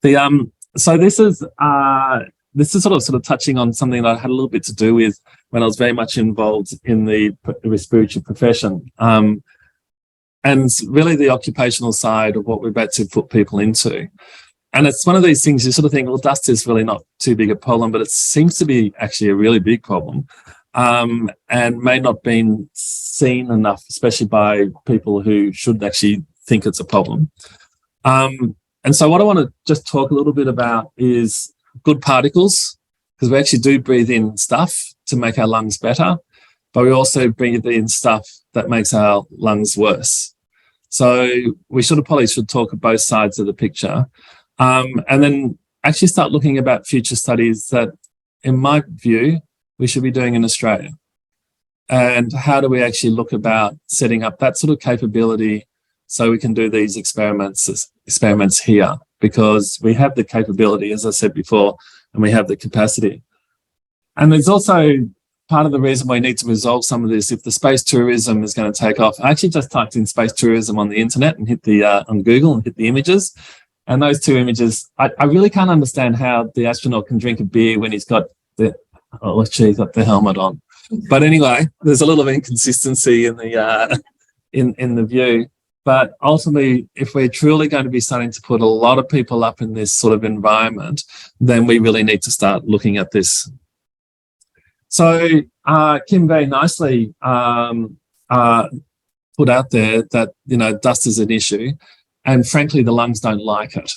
So this is sort of touching on something that I had a little bit to do with when I was very much involved in the respiratory profession, and really the occupational side of what we're about to put people into. And it's one of these things you sort of think, well, dust is really not too big a problem, but it seems to be actually a really big problem, and may not been seen enough, especially by people who should actually think it's a problem. And so what I want to just talk a little bit about is good particles, because we actually do breathe in stuff to make our lungs better, but we also breathe in stuff that makes our lungs worse. So we probably should talk at both sides of the picture, and then actually start looking about future studies that, in my view, we should be doing in Australia. And how do we actually look about setting up that sort of capability so we can do these experiments here, because we have the capability, as I said before, and we have the capacity. And there's also part of the reason we need to resolve some of this. If the space tourism is going to take off, I actually just typed in space tourism on the internet and hit the on Google and hit the images. And those two images, I really can't understand how the astronaut can drink a beer when he's got the helmet on. But anyway, there's a little inconsistency in the in the view. But ultimately, if we're truly going to be starting to put a lot of people up in this sort of environment, then we really need to start looking at this. So Kim very nicely put out there that, dust is an issue, and frankly, the lungs don't like it.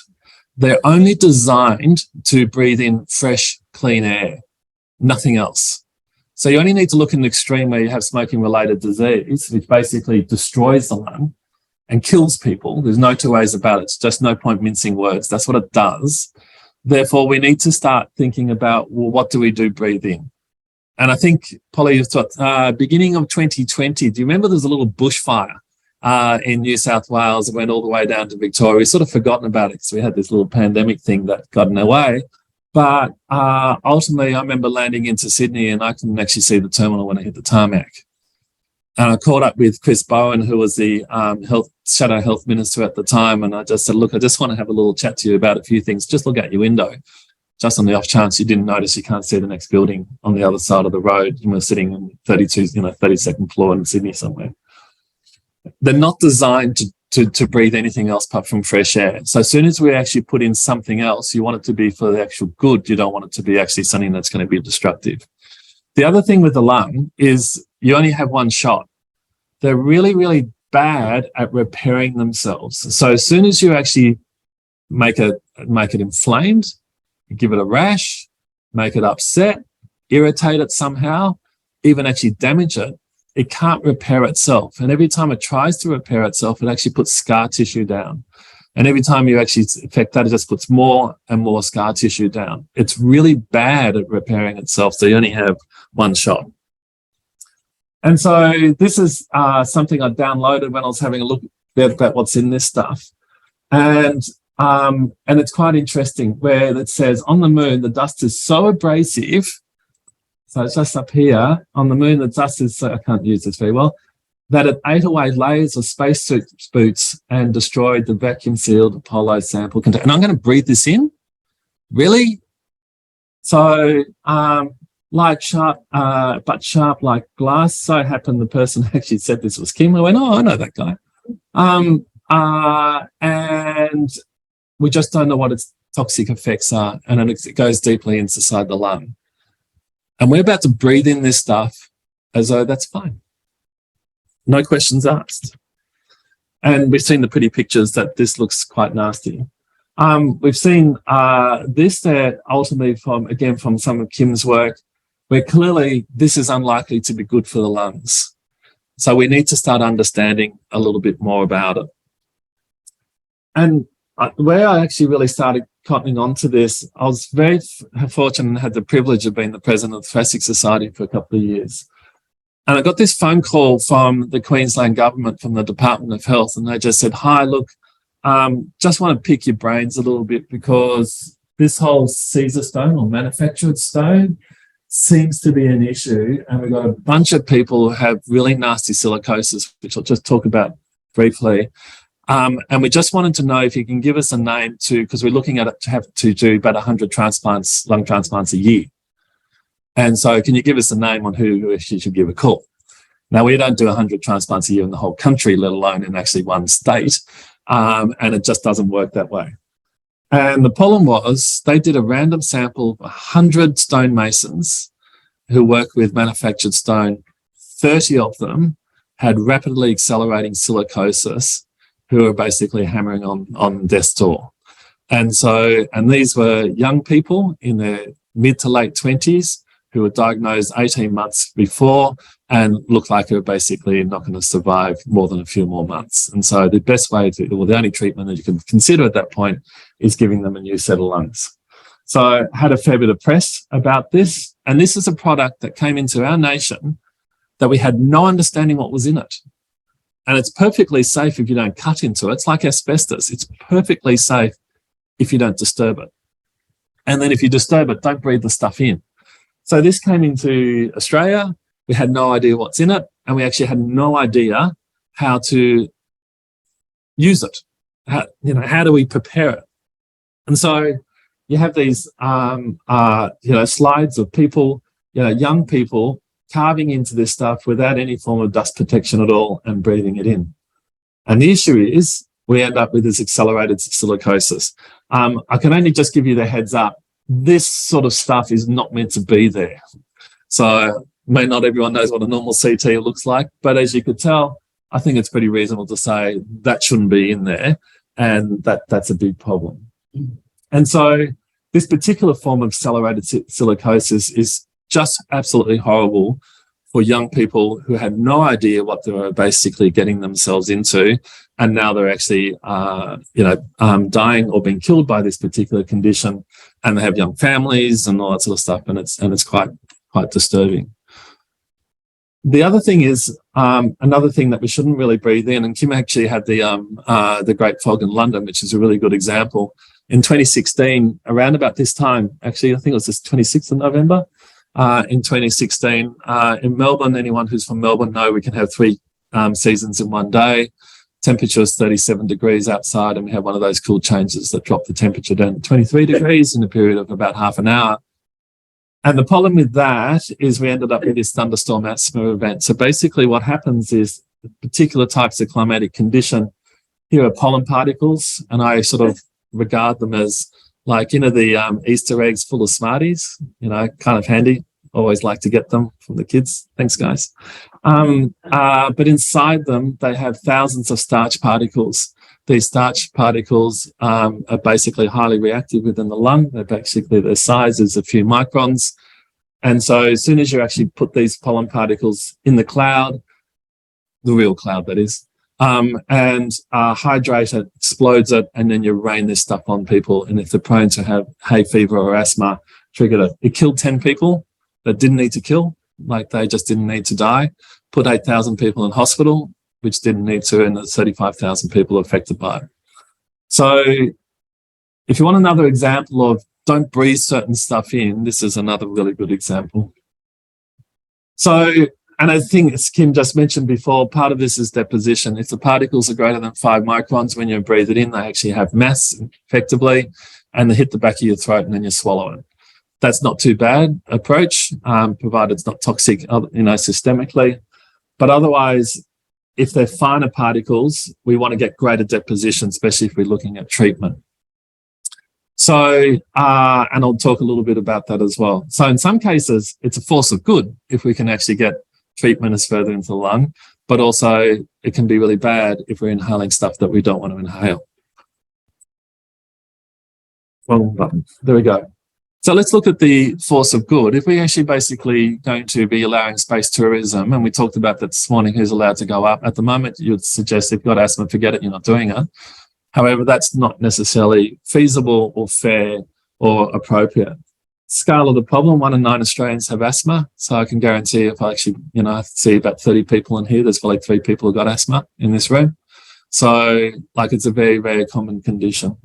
They're only designed to breathe in fresh, clean air, nothing else. So you only need to look in the extreme where you have smoking-related disease, which basically destroys the lung and kills people. There's no two ways about it. It's just no point mincing words. That's what it does. Therefore, we need to start thinking about, well, what do we do breathe in? And I think, Polly, you thought, beginning of 2020, do you remember there's a little bushfire in New South Wales that went all the way down to Victoria? We've sort of forgotten about it because we had this little pandemic thing that got in our way. But ultimately, I remember landing into Sydney and I couldn't actually see the terminal when I hit the tarmac. And I caught up with Chris Bowen, who was the Shadow Health Minister at the time, and I just said, look, I just want to have a little chat to you about a few things. Just look out your window, just on the off chance you didn't notice you can't see the next building on the other side of the road. And we're sitting on 32nd floor in Sydney somewhere. They're not designed to breathe anything else apart from fresh air. So as soon as we actually put in something else, you want it to be for the actual good. You don't want it to be actually something that's going to be destructive. The other thing with the lung is you only have one shot. They're really, really bad at repairing themselves. So as soon as you actually make it inflamed, you give it a rash, make it upset, irritate it somehow, even actually damage it, it can't repair itself. And every time it tries to repair itself, it actually puts scar tissue down. And every time you actually affect that, it just puts more and more scar tissue down. It's really bad at repairing itself. So you only have one shot. And so this is something I downloaded when I was having a look about what's in this stuff. And it's quite interesting where it says on the moon, the dust is so abrasive. So it's just up here on the moon, the dust is, I can't use this very well, that it ate away layers of spacesuit boots and destroyed the vacuum-sealed Apollo sample container. And I'm going to breathe this in? Really? So, like sharp, but sharp like glass. So happened the person actually said this was Kim. I went, oh, I know that guy. And we just don't know what its toxic effects are. And it goes deeply inside the lung. And we're about to breathe in this stuff as though that's fine. No questions asked. And we've seen the pretty pictures that this looks quite nasty. We've seen this there ultimately from some of Kim's work, where clearly this is unlikely to be good for the lungs. So we need to start understanding a little bit more about it. And where I actually really started cottoning on to this, I was very fortunate and had the privilege of being the president of the Thoracic Society for a couple of years. And I got this phone call from the Queensland government, from the Department of Health, and they just said, hi, look, just want to pick your brains a little bit because this whole Caesar stone or manufactured stone seems to be an issue. And we've got a bunch of people who have really nasty silicosis, which I'll just talk about briefly. And we just wanted to know if you can give us a name because we're looking at it to have to do about 100 transplants, lung transplants a year. And so can you give us a name on who you should give a call? Now, we don't do 100 transplants a year in the whole country, let alone in actually one state. And it just doesn't work that way. And the problem was they did a random sample of 100 stonemasons who work with manufactured stone. 30 of them had rapidly accelerating silicosis, who are basically hammering on death's door. And these were young people in their mid to late 20s who were diagnosed 18 months before and looked like they were basically not going to survive more than a few more months. And so the best way the only treatment that you can consider at that point is giving them a new set of lungs. So I had a fair bit of press about this. And this is a product that came into our nation that we had no understanding what was in it. And it's perfectly safe if you don't cut into it. It's like asbestos. It's perfectly safe if you don't disturb it. And then if you disturb it, don't breathe the stuff in. So this came into Australia. We had no idea what's in it. And we actually had no idea how to use it. How do we prepare it? And so you have these, slides of people, young people carving into this stuff without any form of dust protection at all and breathing it in. And the issue is we end up with this accelerated silicosis. I can only just give you the heads up. This sort of stuff is not meant to be there. So not everyone knows what a normal CT looks like, but as you could tell, I think it's pretty reasonable to say that shouldn't be in there, and that's a big problem. And so this particular form of accelerated silicosis is just absolutely horrible for young people who had no idea what they were basically getting themselves into, and now they're actually, dying or being killed by this particular condition, and they have young families and all that sort of stuff, and it's quite disturbing. The other thing is another thing that we shouldn't really breathe in, and Kim actually had the Great Fog in London, which is a really good example. In 2016, around about this time, actually, I think it was the 26th of November, in 2016, in Melbourne, anyone who's from Melbourne know we can have 3 seasons in one day. Temperature is 37 degrees outside, and we have one of those cool changes that drop the temperature down to 23 degrees in a period of about half an hour. And the problem with that is we ended up with this thunderstorm asthma event. So basically what happens is particular types of climatic condition, here are pollen particles, and I sort of regard them as like, the Easter eggs full of Smarties, kind of handy. Always like to get them from the kids. Thanks, guys. But inside them, they have thousands of starch particles. These starch particles are basically highly reactive within the lung. Their size is a few microns. And so as soon as you actually put these pollen particles in the cloud, the real cloud that is, and hydrate it, explodes it, and then you rain this stuff on people. And if they're prone to have hay fever or asthma, triggered it. It killed 10 people that didn't need to kill, like they just didn't need to die, put 8,000 people in hospital, which didn't need to, and there's 35,000 people affected by it. So if you want another example of don't breathe certain stuff in, this is another really good example. So, and I think as Kim just mentioned before, part of this is deposition. If the particles are greater than 5 microns, when you breathe it in, they actually have mass effectively, and they hit the back of your throat and then you swallow it. That's not too bad approach, provided it's not toxic, systemically. But otherwise, if they're finer particles, we want to get greater deposition, especially if we're looking at treatment. So, and I'll talk a little bit about that as well. So in some cases, it's a force of good if we can actually get treatment as further into the lung, but also it can be really bad if we're inhaling stuff that we don't want to inhale. Wrong button. There we go. So let's look at the force of good. If we're actually basically going to be allowing space tourism, and we talked about that this morning, who's allowed to go up. At the moment, you'd suggest if you've got asthma, forget it, you're not doing it. However, that's not necessarily feasible or fair or appropriate. Scale of the problem, 1 in 9 Australians have asthma. So I can guarantee if I actually, see about 30 people in here, there's probably 3 people who've got asthma in this room. So it's a very, very common condition.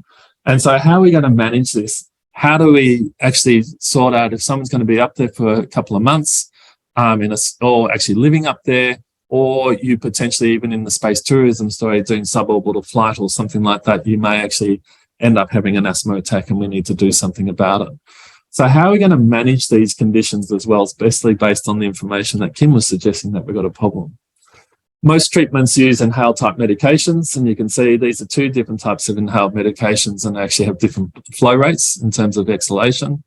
And so how are we going to manage this? How do we actually sort out if someone's going to be up there for a couple of months or actually living up there? or you potentially, even in the space tourism story, doing suborbital flight or something like that, you may actually end up having an asthma attack, and we need to do something about it. So how are we going to manage these conditions as well, especially based on the information that Kim was suggesting that we've got a problem? Most treatments use inhaled type medications, and you can see these are two different types of inhaled medications and actually have different flow rates in terms of exhalation.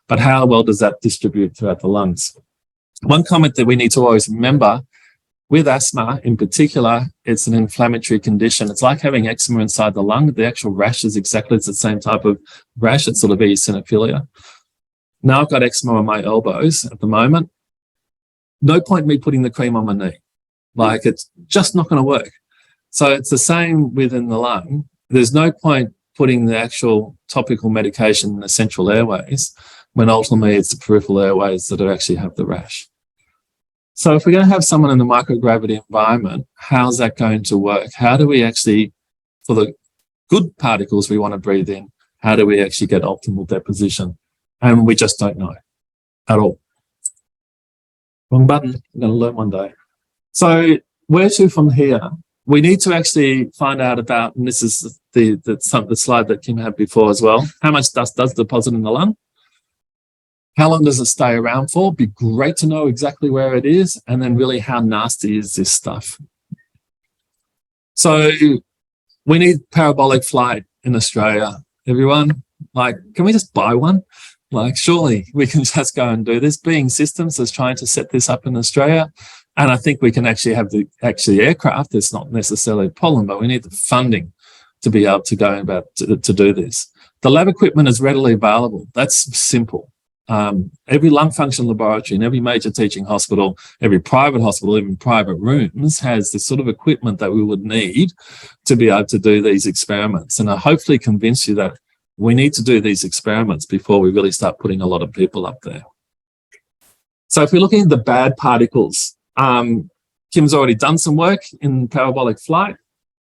But how well does that distribute throughout the lungs? One comment that we need to always remember with asthma in particular, it's an inflammatory condition. It's like having eczema inside the lung. The actual rash is exactly the same type of rash. It's sort of eosinophilia. Now I've got eczema on my elbows at the moment. No point in me putting the cream on my knee. Like, it's just not going to work. So it's the same within the lung. There's no point putting the actual topical medication in the central airways when ultimately it's the peripheral airways that actually have the rash. So if we're going to have someone in the microgravity environment, how's that going to work? How do we actually, for the good particles we want to breathe in, how do we actually get optimal deposition? And we just don't know at all. Wrong button. I'm going to learn one day. So where to from here? We need to actually find out about, and this is the slide that Kim had before as well, how much dust does deposit in the lung? How long does it stay around for? It'd be great to know exactly where it is, and then really how nasty is this stuff? So we need parabolic flight in Australia. Everyone, like, can we just buy one? Like, surely we can just go and do this. Being Systems is trying to set this up in Australia. And I think we can actually have the aircraft. It's not necessarily a problem, but we need the funding to be able to go about to do this. The lab equipment is readily available. That's simple. Every lung function laboratory in every major teaching hospital, every private hospital, even private rooms, has the sort of equipment that we would need to be able to do these experiments. And I hopefully convince you that we need to do these experiments before we really start putting a lot of people up there. So if we're looking at the bad particles, Kim's already done some work in parabolic flight,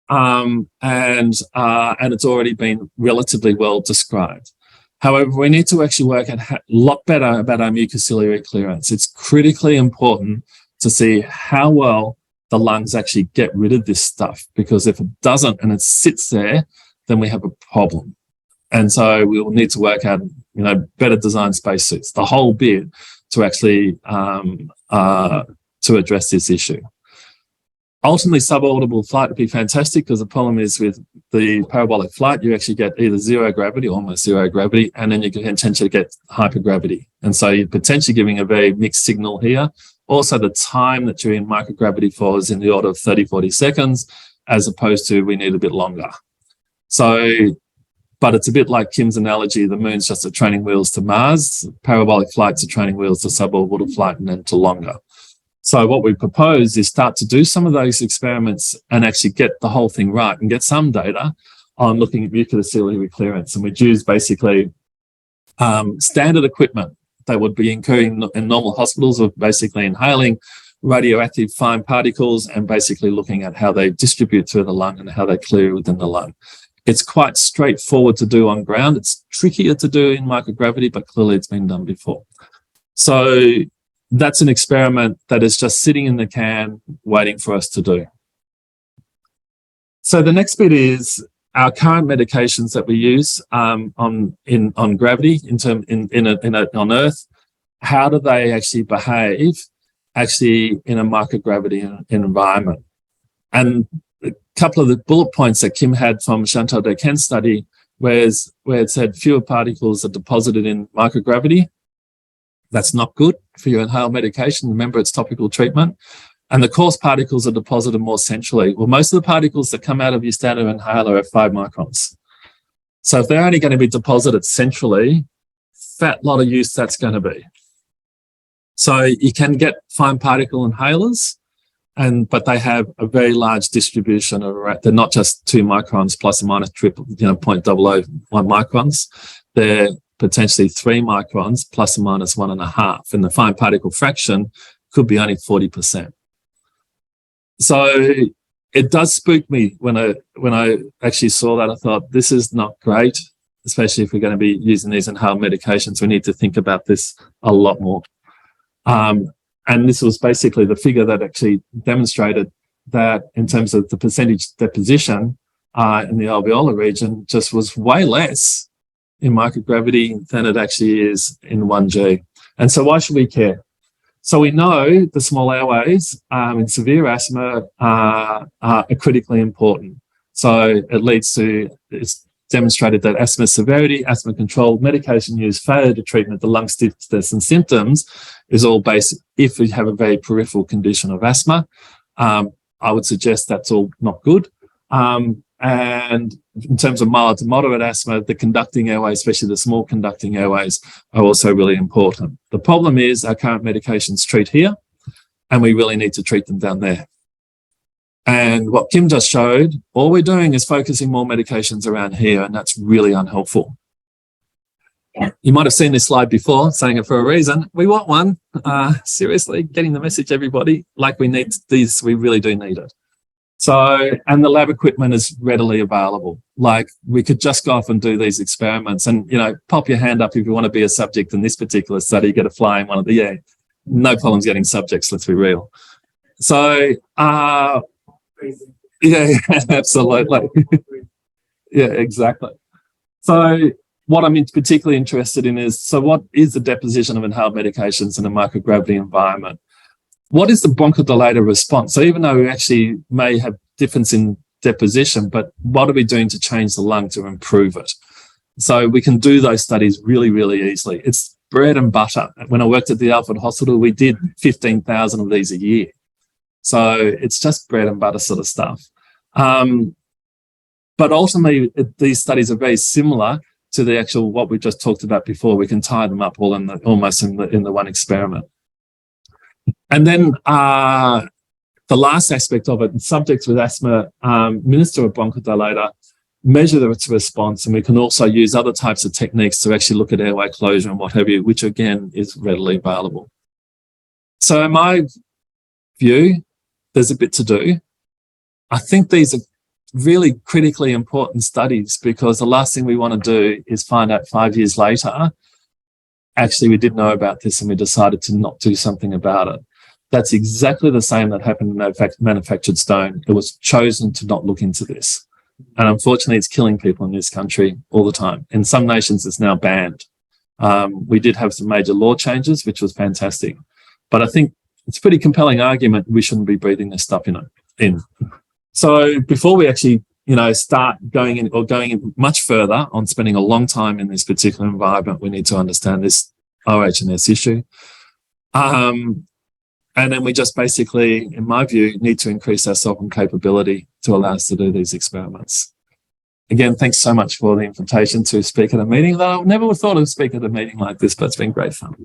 and it's already been relatively well described. However, we need to actually work out a lot better about our mucociliary clearance. It's critically important to see how well the lungs actually get rid of this stuff, because if it doesn't and it sits there, then we have a problem. And so we will need to work out, better design spacesuits, the whole bit, to actually to address this issue. Ultimately, suborbital flight would be fantastic, because the problem is with the parabolic flight, you actually get either zero gravity, almost zero gravity, and then you can potentially get hypergravity. And so you're potentially giving a very mixed signal here. Also, the time that you're in microgravity for is in the order of 30, 40 seconds, as opposed to we need a bit longer. So, but it's a bit like Kim's analogy, the moon's just a training wheels to Mars, parabolic flight's a training wheels to suborbital flight and then to longer. So what we propose is start to do some of those experiments and actually get the whole thing right and get some data on looking at mucociliary clearance. And we'd use basically standard equipment that would be incurring in normal hospitals of basically inhaling radioactive fine particles and basically looking at how they distribute through the lung and how they clear within the lung. It's quite straightforward to do on ground. It's trickier to do in microgravity, but clearly it's been done before. So that's an experiment that is just sitting in the can waiting for us to do. So the next bit is our current medications that we use on gravity on Earth. How do they actually behave in a microgravity environment? And a couple of the bullet points that Kim had from Chantal Dequen's study, where it said fewer particles are deposited in microgravity. That's not good for your inhaled medication. Remember, it's topical treatment. And the coarse particles are deposited more centrally. Well, most of the particles that come out of your standard inhaler are 5 microns. So if they're only going to be deposited centrally, fat lot of use that's going to be. So you can get fine particle inhalers, but they have a very large distribution of, they're not just 2 microns plus or minus 0.001 microns. They're potentially 3 microns plus or minus 1.5, and the fine particle fraction could be only 40%. So it does spook me when I actually saw that. I thought, this is not great, especially if we're going to be using these inhaled medications. We need to think about this a lot more. And this was basically the figure that actually demonstrated that in terms of the percentage deposition in the alveolar region just was way less in microgravity than it actually is in 1G. And so why should we care? So we know the small airways in severe asthma are critically important. So it leads to, it's demonstrated that asthma severity, asthma control, medication use, failure to treatment, the lung stiffness and symptoms is all based if we have a very peripheral condition of asthma. I would suggest that's all not good. And in terms of mild to moderate asthma, the conducting airways, especially the small conducting airways, are also really important. The problem is our current medications treat here, and we really need to treat them down there. And what Kim just showed, all we're doing is focusing more medications around here, and that's really unhelpful. Yeah. You might have seen this slide before, saying it for a reason. We want one. Seriously, getting the message, everybody, like we need these, we really do need it. So, and the lab equipment is readily available. Like we could just go off and do these experiments and, you know, pop your hand up if you want to be a subject in this particular study, get a fly in one of the, no problems getting subjects, let's be real. So, yeah, absolutely. Yeah, exactly. So what I'm particularly interested in is, so what is the deposition of inhaled medications in a microgravity environment? What is the bronchodilator response? So even though we actually may have difference in deposition, but what are we doing to change the lung to improve it? So we can do those studies really, really easily. It's bread and butter. When I worked at the Alfred Hospital, we did 15,000 of these a year. So it's just bread and butter sort of stuff. But ultimately, these studies are very similar to the actual, what we just talked about before. We can tie them up all in the, almost in the one experiment. And then the last aspect of it, subjects with asthma administer a bronchodilator, measure its response, and we can also use other types of techniques to actually look at airway closure and what have you, which again is readily available. So in my view, there's a bit to do. I think these are really critically important studies because the last thing we want to do is find out 5 years later, actually we did know about this and we decided to not do something about it. That's exactly the same that happened in manufactured stone. It was chosen to not look into this. And unfortunately, it's killing people in this country all the time. In some nations, it's now banned. We did have some major law changes, which was fantastic. But I think it's a pretty compelling argument we shouldn't be breathing this stuff in. So before we actually, start going in much further on spending a long time in this particular environment, we need to understand this OH&S issue. And then we just basically, in my view, need to increase our sovereign capability to allow us to do these experiments. Again, thanks so much for the invitation to speak at a meeting. Though I never would have thought of speaking at a meeting like this, but it's been great fun.